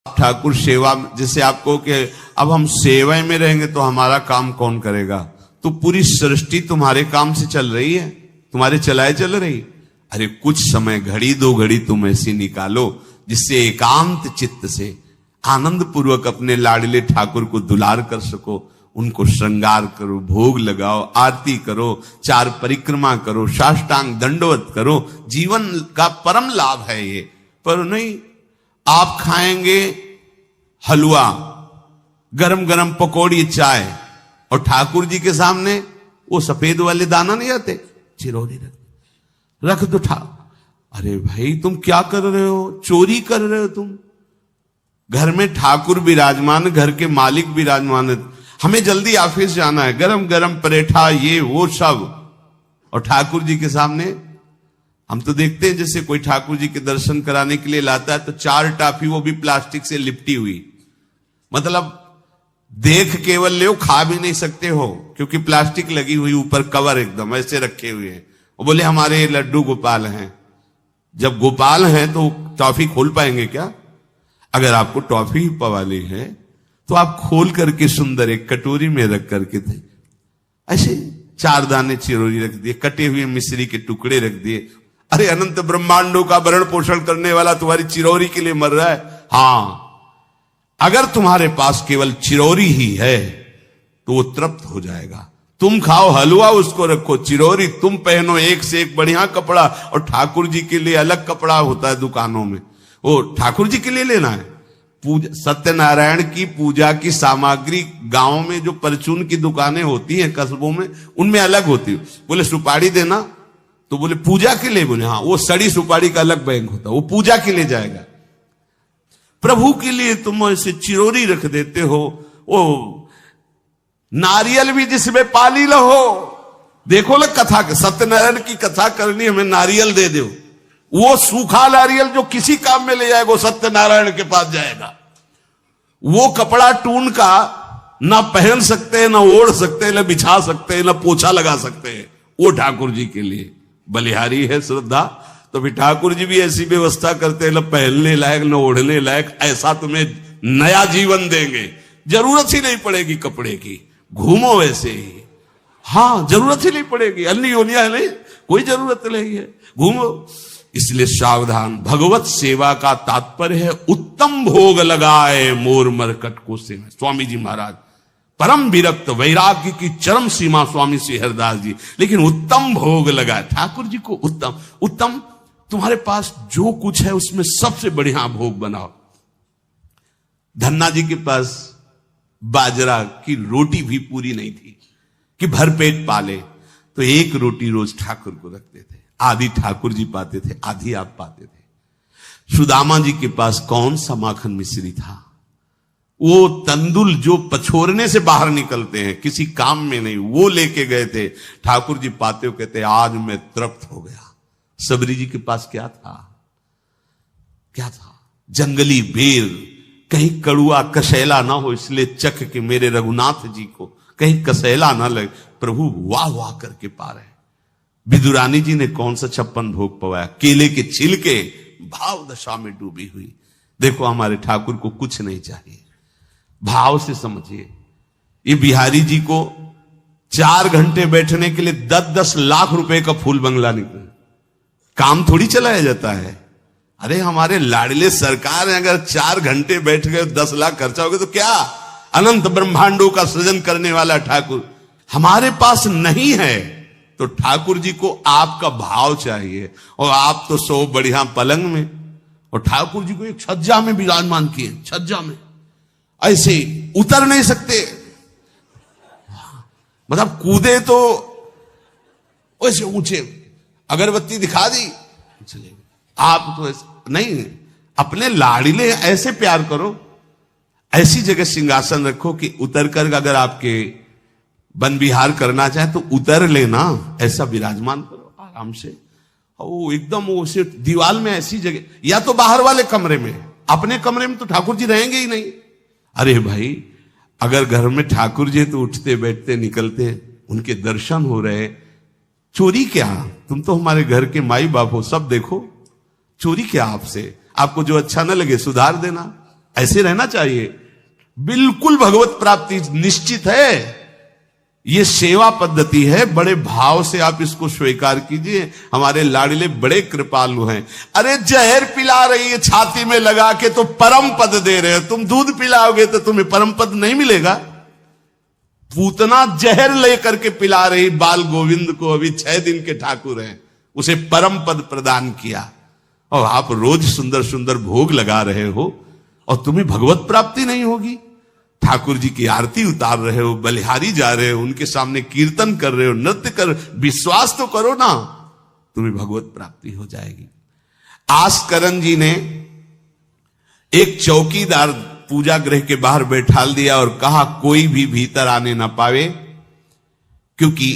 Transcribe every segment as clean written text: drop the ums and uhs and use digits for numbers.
ठाकुर सेवा, जैसे आपको कि अब हम सेवा में रहेंगे तो हमारा काम कौन करेगा? तो पूरी सृष्टि तुम्हारे काम से चल रही है, तुम्हारे चलाए चल रही। अरे कुछ समय, घड़ी दो घड़ी तुम ऐसी निकालो जिससे एकांत चित्त से आनंद पूर्वक अपने लाडले ठाकुर को दुलार कर सको। उनको श्रृंगार करो, भोग लगाओ, आरती करो, 4 परिक्रमा करो, साष्टांग दंडवत करो। जीवन का परम लाभ है ये। पर नहीं, आप खाएंगे हलवा, गरम गरम पकौड़ी, चाय, और ठाकुर जी के सामने वो सफेद वाले दाना नहीं आते, चिरौरी रख दो अरे भाई तुम क्या कर रहे हो? चोरी कर रहे हो तुम। घर में ठाकुर विराजमान, घर के मालिक विराजमान, हमें जल्दी ऑफिस जाना है, गरम गरम परेठा, ये वो सब, और ठाकुर जी के सामने हम तो देखते हैं जैसे कोई ठाकुर जी के दर्शन कराने के लिए लाता है तो 4 टाफी, वो भी प्लास्टिक से लिपटी हुई। मतलब देख केवल ले, खा भी नहीं सकते हो क्योंकि प्लास्टिक लगी हुई, ऊपर कवर एकदम ऐसे रखे हुए हैं। वो बोले हमारे लड्डू गोपाल हैं। जब गोपाल हैं तो टॉफी खोल पाएंगे क्या? अगर आपको टॉफी पवाली है तो आप खोल करके सुंदर एक कटोरी में रख करके थे, ऐसे 4 दाने चिरौरी रख दिए, कटे हुए मिश्री के टुकड़े रख दिए। अरे अनंत ब्रह्मांडों का भरण पोषण करने वाला तुम्हारी चिरौरी के लिए मर रहा है। हाँ, अगर तुम्हारे पास केवल चिरौरी ही है तो वो तृप्त हो जाएगा। तुम खाओ हलवा, उसको रखो, चिरौरी तुम पहनो, एक से एक बढ़िया कपड़ा, और ठाकुर जी के लिए अलग कपड़ा होता है दुकानों में, वो ठाकुर जी के लिए लेना है। पूजा, सत्यनारायण की पूजा की सामग्री गांव में जो परचून की दुकानें होती हैं कस्बों में, उनमें अलग होती है। बोले सुपारी देना, तो बोले पूजा के लिए, बोले हाँ, वो सड़ी सुपारी का अलग बैंक होता है, वो पूजा के लिए जाएगा। प्रभु के लिए तुम ऐसे चिरौरी रख देते हो। वो नारियल भी जिसमें पाली लो, देखो ना कथा, सत्यनारायण की कथा करनी, हमें नारियल दे दो। वो सूखा नारियल जो किसी काम में ले जाएगा, वो सत्यनारायण के पास जाएगा। वो कपड़ा टून का ना पहन सकते हैं, ना ओढ़ सकते हैं, ना बिछा सकते हैं, ना पोछा लगा सकते हैं, वो ठाकुर जी के लिए बलिहारी है श्रद्धा। तो फिर ठाकुर जी भी ऐसी व्यवस्था करते हैं, ना पहनने लायक, ना ओढ़ने लायक, ऐसा तुम्हें नया जीवन देंगे, जरूरत ही नहीं पड़ेगी कपड़े की, घूमो वैसे ही। हाँ, जरूरत ही नहीं पड़ेगी, अन्य योनिया है नहीं, कोई जरूरत नहीं है, घूमो। इसलिए सावधान, भगवत सेवा का तात्पर्य है उत्तम भोग लगाए मोर मरकट को से। स्वामी जी महाराज परम विरक्त, वैराग्य की चरम सीमा स्वामी श्री हरिदास जी, लेकिन उत्तम भोग लगाए ठाकुर जी को। उत्तम उत्तम, तुम्हारे पास जो कुछ है उसमें सबसे बढ़िया भोग बनाओ। धन्ना जी के पास बाजरा की रोटी भी पूरी नहीं थी कि भरपेट पाले, तो 1 रोटी रोज ठाकुर को रखते थे। आधी ठाकुर जी पाते थे, आधी आप पाते थे। सुदामा जी के पास कौन सा माखन मिश्री था? वो तंदुल जो पछोरने से बाहर निकलते हैं, किसी काम में नहीं, वो लेके गए थे। ठाकुर जी पाते हो कहते आज मैं तृप्त हो गया। सबरी जी के पास क्या था? क्या था? जंगली बेर, कहीं कड़ुआ कसेला ना हो, इसलिए चख के मेरे रघुनाथ जी को कहीं कसेला ना लगे। प्रभु वाह वाह करके पा रहे। विदुरानी जी ने कौन सा 56 भोग पवाया? केले के छिलके, भाव दशा में डूबी हुई। देखो हमारे ठाकुर को कुछ नहीं चाहिए, भाव से समझिए। ये बिहारी जी को 4 घंटे बैठने के लिए 10-10 लाख रुपए का फूल बंगला निकला, काम थोड़ी चलाया जाता है। अरे हमारे लाडले सरकार है, अगर 4 घंटे बैठ गए 10 लाख खर्चा हो गया तो क्या? अनंत ब्रह्मांडों का सृजन करने वाला ठाकुर हमारे पास नहीं है। तो ठाकुर जी को आपका भाव चाहिए, और आप तो सो बढ़िया पलंग में, और ठाकुर जी को एक छज्जा में विराजमान किए, छज्जा में ऐसे उतर नहीं सकते, मतलब कूदे तो वैसे ऊंचे, अगरबत्ती दिखा दी चले। आप तो ऐसे नहीं, अपने लाडले ऐसे प्यार करो, ऐसी जगह सिंहासन रखो कि उतर कर अगर आपके वन विहार करना चाहे तो उतर लेना, ऐसा विराजमान करो आराम से। वो एकदम वो सिर्फ दीवार में ऐसी जगह, या तो बाहर वाले कमरे में, अपने कमरे में तो ठाकुर जी रहेंगे ही नहीं। अरे भाई, अगर घर में ठाकुर जी तो उठते बैठते निकलते, उनके दर्शन हो रहे, चोरी क्या? तुम तो हमारे घर के माई बाप हो, सब देखो, चोरी क्या आपसे? आपको जो अच्छा न लगे सुधार देना, ऐसे रहना चाहिए। बिल्कुल भगवत प्राप्ति निश्चित है। ये सेवा पद्धति है, बड़े भाव से आप इसको स्वीकार कीजिए। हमारे लाडले बड़े कृपालु हैं। अरे जहर पिला रही है छाती में लगा के तो परम पद दे रहे हो, तुम दूध पिलाओगे तो तुम्हें परम पद नहीं मिलेगा। पूतना जहर लेकर के पिला रही बाल गोविंद को, अभी 6 दिन के ठाकुर हैं, उसे परम पद प्रदान किया, और आप रोज सुंदर सुंदर भोग लगा रहे हो और तुम्हें भगवत प्राप्ति नहीं होगी। ठाकुर जी की आरती उतार रहे हो, बलिहारी जा रहे हो, उनके सामने कीर्तन कर रहे हो, नृत्य कर, विश्वास तो करो ना, तुम्हें भगवत प्राप्ति हो जाएगी। आस्करण जी ने एक चौकीदार पूजा गृह के बाहर बैठाल दिया और कहा कोई भी भीतर आने ना पावे, क्योंकि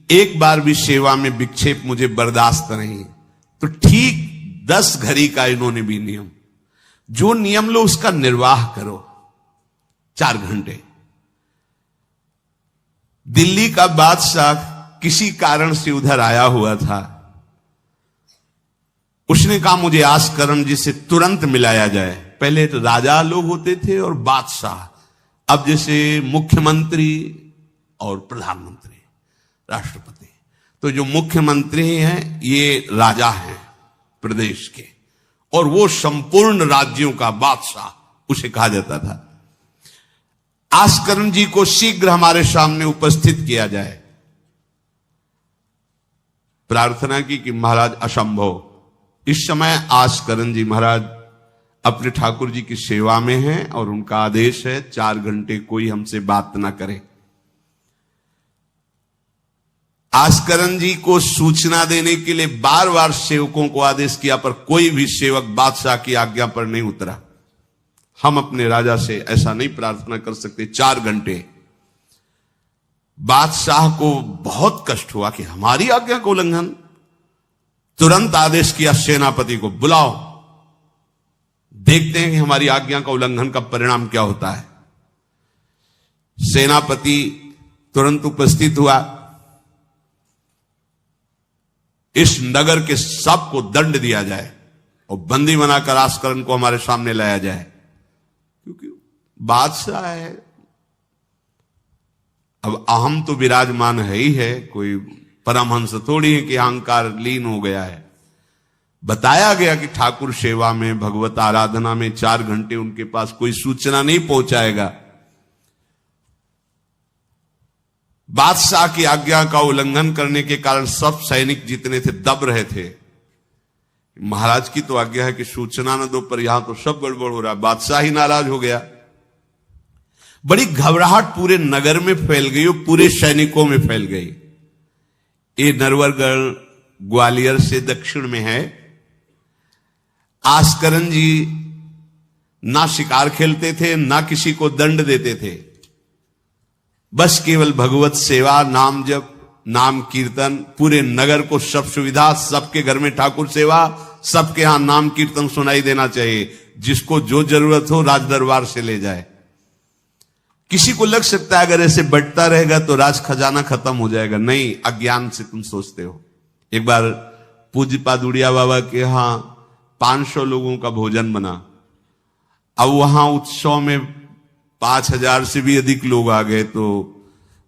एक बार भी सेवा में विक्षेप मुझे बर्दाश्त नहीं। तो ठीक 10 घड़ी का इन्होंने भी नियम, जो नियम लो उसका निर्वाह करो। 4 घंटे। दिल्ली का बादशाह किसी कारण से उधर आया हुआ था। उसने कहा मुझे आस्करण जी से तुरंत मिलाया जाए। पहले तो राजा लोग होते थे और बादशाह, अब जैसे मुख्यमंत्री और प्रधानमंत्री, राष्ट्रपति। तो जो मुख्यमंत्री हैं ये राजा हैं प्रदेश के, और वो संपूर्ण राज्यों का बादशाह उसे कहा जाता था। आस्करण जी को शीघ्र हमारे सामने उपस्थित किया जाए। प्रार्थना की कि महाराज असंभव, इस समय आस्करण जी महाराज अपने ठाकुर जी की सेवा में हैं और उनका आदेश है 4 घंटे कोई हमसे बात ना करे। आस्करण जी को सूचना देने के लिए बार बार सेवकों को आदेश किया, पर कोई भी सेवक बादशाह की आज्ञा पर नहीं उतरा। हम अपने राजा से ऐसा नहीं प्रार्थना कर सकते। 4 घंटे। बादशाह को बहुत कष्ट हुआ कि हमारी आज्ञा का उल्लंघन। तुरंत आदेश किया सेनापति को, बुलाओ, देखते हैं कि हमारी आज्ञा का उल्लंघन का परिणाम क्या होता है। सेनापति तुरंत उपस्थित हुआ। इस नगर के सबको दंड दिया जाए और बंदी बनाकर आस्करण को हमारे सामने लाया जाए, क्योंकि बादशाह है। अब अहम तो विराजमान है ही है, कोई परमहंस थोड़ी है कि अहंकार लीन हो गया है। बताया गया कि ठाकुर सेवा में, भगवत आराधना में 4 घंटे उनके पास कोई सूचना नहीं पहुंचाएगा। बादशाह की आज्ञा का उल्लंघन करने के कारण सब सैनिक जितने थे दब रहे थे। महाराज की तो आज्ञा है कि सूचना न दो, पर यहां तो सब गड़बड़ हो रहा है। बादशाह ही नाराज हो गया। बड़ी घबराहट पूरे नगर में फैल गई और पूरे सैनिकों में फैल गई। ये नरवरगढ़ ग्वालियर से दक्षिण में है। आस्करण जी ना शिकार खेलते थे, ना किसी को दंड देते थे, बस केवल भगवत सेवा, नाम जप, नाम कीर्तन, पूरे नगर को सब सुविधा, सबके घर में ठाकुर सेवा, सबके यहां नाम कीर्तन सुनाई देना चाहिए। जिसको जो जरूरत हो राज दरबार से ले जाए। किसी को लग सकता है अगर ऐसे बढ़ता रहेगा तो राज खजाना खत्म हो जाएगा। नहीं, अज्ञान से तुम सोचते हो। एक बार पूज्य पादुड़िया बाबा के यहां 500 लोगों का भोजन बना। अब वहां उत्सव में 5000 से भी अधिक लोग आ गए। तो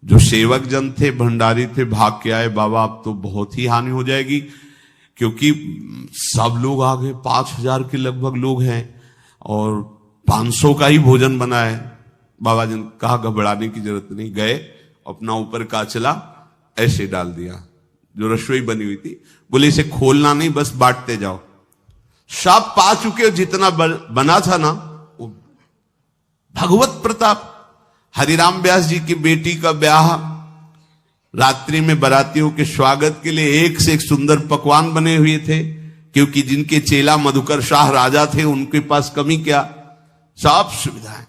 जो सेवक जन थे, भंडारी थे, भाग के आए, बाबा अब तो बहुत ही हानि हो जाएगी, क्योंकि सब लोग आ गए, 5000 के लगभग लोग हैं और 500 का ही भोजन बना है। बाबा जी ने कहा घबराने की जरूरत नहीं। गए, अपना ऊपर का चला ऐसे डाल दिया जो रसोई बनी हुई थी। बोले इसे खोलना नहीं, बस बांटते जाओ। सब पा चुके, जितना बना था ना, वो भगवत प्रताप। हरिराम व्यास जी की बेटी का ब्याह, रात्रि में बारातियों के स्वागत के लिए एक से एक सुंदर पकवान बने हुए थे, क्योंकि जिनके चेला मधुकर शाह राजा थे उनके पास कमी क्या, सब सुविधाएं।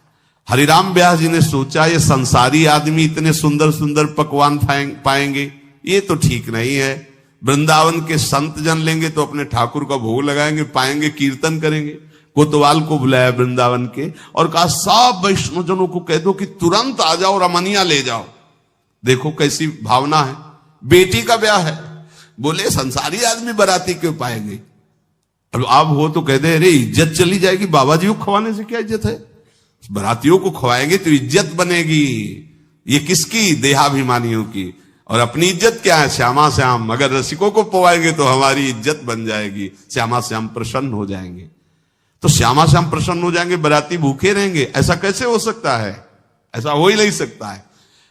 हरिराम व्यास जी ने सोचा ये संसारी आदमी इतने सुंदर सुंदर पकवान पाएंगे, ये तो ठीक नहीं है। वृंदावन के संत जन लेंगे तो अपने ठाकुर का भोग लगाएंगे, पाएंगे, कीर्तन करेंगे। कोतवाल को बुलाया वृंदावन के और कहा सब वैष्णव जनों को कह दो कि तुरंत आ जाओ, रमनिया ले जाओ। देखो कैसी भावना है, बेटी का ब्याह है। बोले संसारी आदमी बराती क्यों पाएंगे, अब आप हो तो कह दे अरे इज्जत चली जाएगी, बाबा जी को खवाने से क्या इज्जत है। बारातियों को खवाएंगे तो इज्जत बनेगी। ये किसकी? देहाभिमानियों की। और अपनी इज्जत क्या है? श्यामा श्याम। अगर रसिकों को पवाएंगे तो हमारी इज्जत बन जाएगी, श्यामा श्याम प्रसन्न हो जाएंगे। तो श्यामा श्याम प्रसन्न हो जाएंगे, बाराती भूखे रहेंगे? ऐसा कैसे हो सकता है? ऐसा हो ही नहीं सकता है।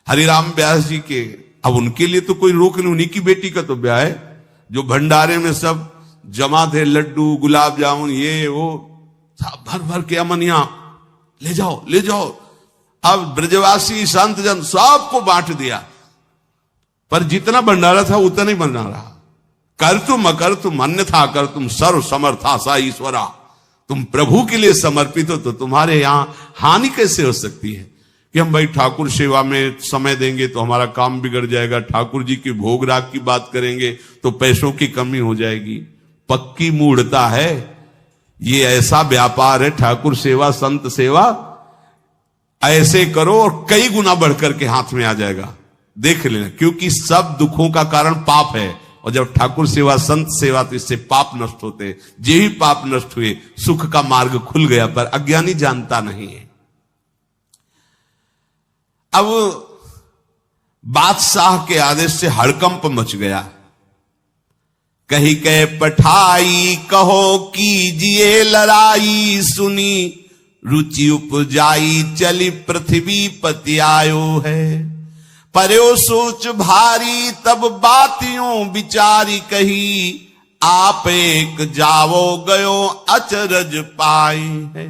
हरिराम व्यास जी के, अब उनके लिए तो कोई रोक नहीं, उन्हीं की बेटी का तो ब्याह है। जो भंडारे में सब जमा थे, लड्डू गुलाब जामुन ये वो भर भर के अमनिया, ले जाओ ले जाओ। अब ब्रजवासी संत जन सबको बांट दिया, पर जितना भंडारा था उतना ही बना रहा। कर तुम अकर तुम अन्यथा कर तुम सर्व समर्था सा ईश्वरा। तुम प्रभु के लिए समर्पित हो तो तुम्हारे यहां हानि कैसे हो सकती है कि हम भाई ठाकुर सेवा में समय देंगे तो हमारा काम बिगड़ जाएगा, ठाकुर जी की भोग राग की बात करेंगे तो पैसों की कमी हो जाएगी। पक्की मूढ़ता है ये, ऐसा व्यापार है ठाकुर सेवा संत सेवा। ऐसे करो और कई गुना बढ़कर के हाथ में आ जाएगा, देख लेना। क्योंकि सब दुखों का कारण पाप है, और जब ठाकुर सेवा संत सेवा तो इससे पाप नष्ट होते। जे ही पाप नष्ट हुए सुख का मार्ग खुल गया, पर अज्ञानी जानता नहीं है। अब बादशाह के आदेश से हड़कंप मच गया। कही के पठाई कहो कीजिए लड़ाई, सुनी रुचि उपजाई चली पृथ्वी पति आयो है। पर्यो सोच भारी तब बातियों विचारी कही, आप एक जावो गयो अचरज पाई है।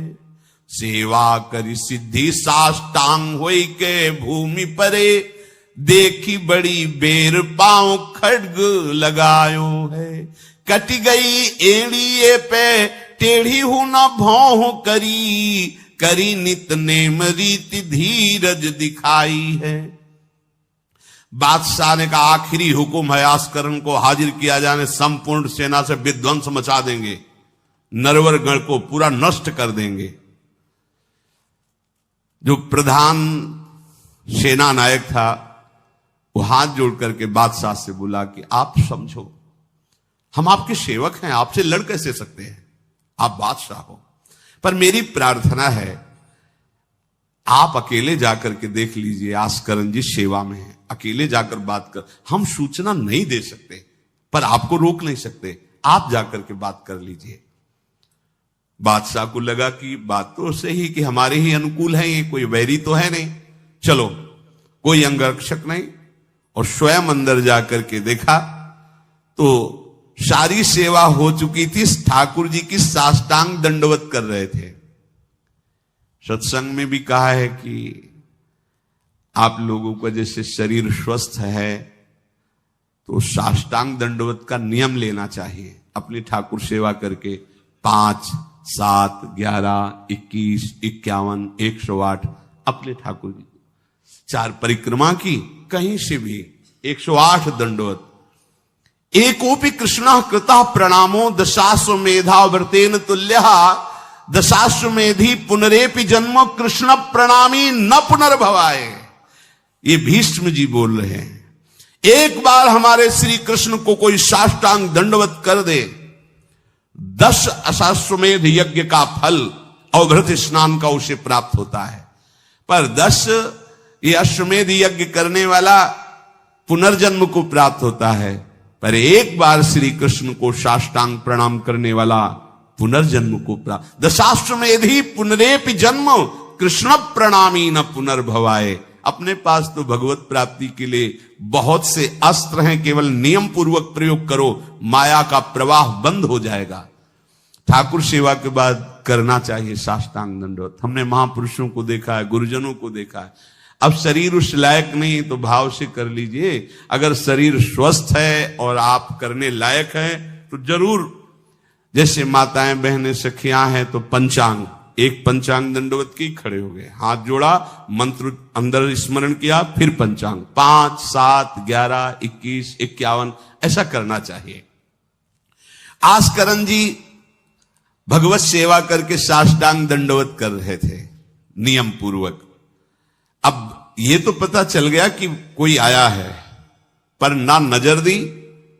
सेवा करी सिद्धि साष्टांग होई के भूमि परे, देखी बड़ी बेर पांव खड्ग लगायो है। कट गई एड़िए पे टेढ़ी हूं न भौं करी, करी नित नेम रीति धीरज दिखाई है। बादशाह ने कहा आखिरी हुक्म है, आस्करण को हाजिर किया जाने, संपूर्ण सेना से विध्वंस मचा देंगे, नरवर गण को पूरा नष्ट कर देंगे। जो प्रधान सेना नायक था वो हाथ जोड़ करके बादशाह से बोला कि आप समझो, हम आपके सेवक हैं, आपसे लड़ कैसे सकते हैं, आप बादशाह हो। पर मेरी प्रार्थना है आप अकेले जाकर के देख लीजिए, आस्करण जी सेवा में है, अकेले जाकर बात कर। हम सूचना नहीं दे सकते पर आपको रोक नहीं सकते, आप जाकर के बात कर लीजिए। बादशाह को लगा कि बात तो सही कि हमारे ही अनुकूल है, ये कोई वैरी तो है नहीं, चलो कोई अंगरक्षक नहीं। और स्वयं अंदर जाकर के देखा तो सारी सेवा हो चुकी थी, ठाकुर जी की साष्टांग दंडवत कर रहे थे। सत्संग में भी कहा है कि आप लोगों का जैसे शरीर स्वस्थ है तो साष्टांग दंडवत का नियम लेना चाहिए। अपनी ठाकुर सेवा करके 5, 7, 11, 21, 51, 108 अपने ठाकुर जी 4 परिक्रमा की, कहीं से भी 108 दंडवत। एकोपि कृष्ण कृता प्रणामो दशाश्वमेधा व्रतेन तुल्य, दशाश्वमेधी पुनरेपि जन्म कृष्ण प्रणामी न पुनर्भवाए। ये भीष्म जी बोल रहे हैं। एक बार हमारे श्री कृष्ण को कोई साष्टांग दंडवत कर दे, 10 अश्वमेध यज्ञ का फल और व्रत स्नान का उसे प्राप्त होता है। पर 10 ये अश्वमेध यज्ञ करने वाला पुनर्जन्म को प्राप्त होता है, पर एक बार श्री कृष्ण को साष्टांग प्रणाम करने वाला पुनर्जन्म को प्राप्त। दशाश्वमेधी पुनरेपि जन्म कृष्ण प्रणामी न पुनर्भवाए। अपने पास तो भगवत प्राप्ति के लिए बहुत से अस्त्र हैं, केवल नियम पूर्वक प्रयोग करो, माया का प्रवाह बंद हो जाएगा। ठाकुर सेवा के बाद करना चाहिए साष्टांग दंडवत। हमने महापुरुषों को देखा है, गुरुजनों को देखा है। अब शरीर उस लायक नहीं तो भाव से कर लीजिए। अगर शरीर स्वस्थ है और आप करने लायक हैं तो जरूर, जैसे माताएं बहनें सखियां हैं तो पंचांग, एक पंचांग दंडवत की खड़े हो गए, हाथ जोड़ा, मंत्र अंदर स्मरण किया, फिर पंचांग 5, 7, 11, 21, 51 ऐसा करना चाहिए। आस्करण जी भगवत सेवा करके साष्टांग दंडवत कर रहे थे नियम पूर्वक। अब ये तो पता चल गया कि कोई आया है, पर ना नजर दी,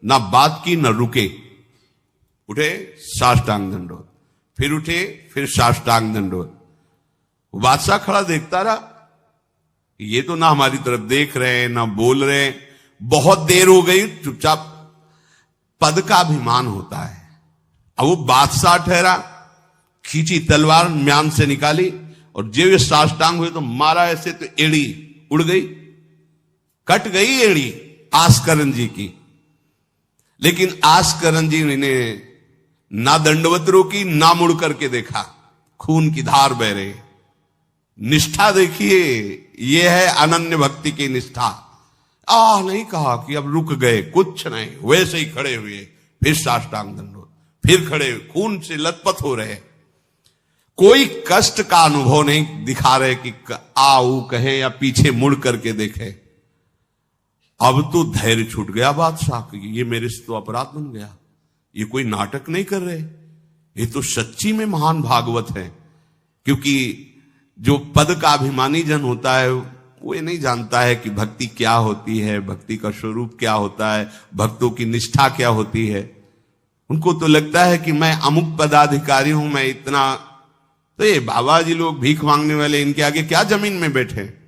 ना बात की, ना रुके। उठे साष्टांग दंडवत, फिर उठे, फिर साष्टांग दंडवत। वो बादशाह खड़ा देखता रहा, ये तो ना हमारी तरफ देख रहे हैं ना बोल रहे हैं। बहुत देर हो गई, चुपचाप। पद का अभिमान होता है। अब वो बादशाह ठहरा, खींची तलवार, म्यान से निकाली और जब ये साष्टांग हुए तो मारा ऐसे, तो एड़ी उड़ गई, कट गई एड़ी आस्करन जी की। लेकिन आस्करन जी ने ना दंडवत रोकी ना मुड़ करके देखा, खून की धार बह रही। निष्ठा देखिए, यह है अनन्य भक्ति की निष्ठा। नहीं कहा कि अब रुक गए, कुछ नहीं, वैसे ही खड़े हुए, फिर साष्टांग दंडवत, फिर खड़े, खून से लथपथ हो रहे। कोई कष्ट का अनुभव नहीं दिखा रहे कि आओ कहे या पीछे मुड़ करके देखे। अब तो धैर्य छूट गया बादशाह की, ये मेरे से तो अपराध बन गया, ये कोई नाटक नहीं कर रहे, ये तो सच्ची में महान भागवत है। क्योंकि जो पद का अभिमानी जन होता है वो ये नहीं जानता है कि भक्ति क्या होती है, भक्ति का स्वरूप क्या होता है, भक्तों की निष्ठा क्या होती है। उनको तो लगता है कि मैं अमुक पदाधिकारी हूं, मैं इतना, तो ये बाबा जी लोग भीख मांगने वाले, इनके आगे क्या जमीन में बैठे।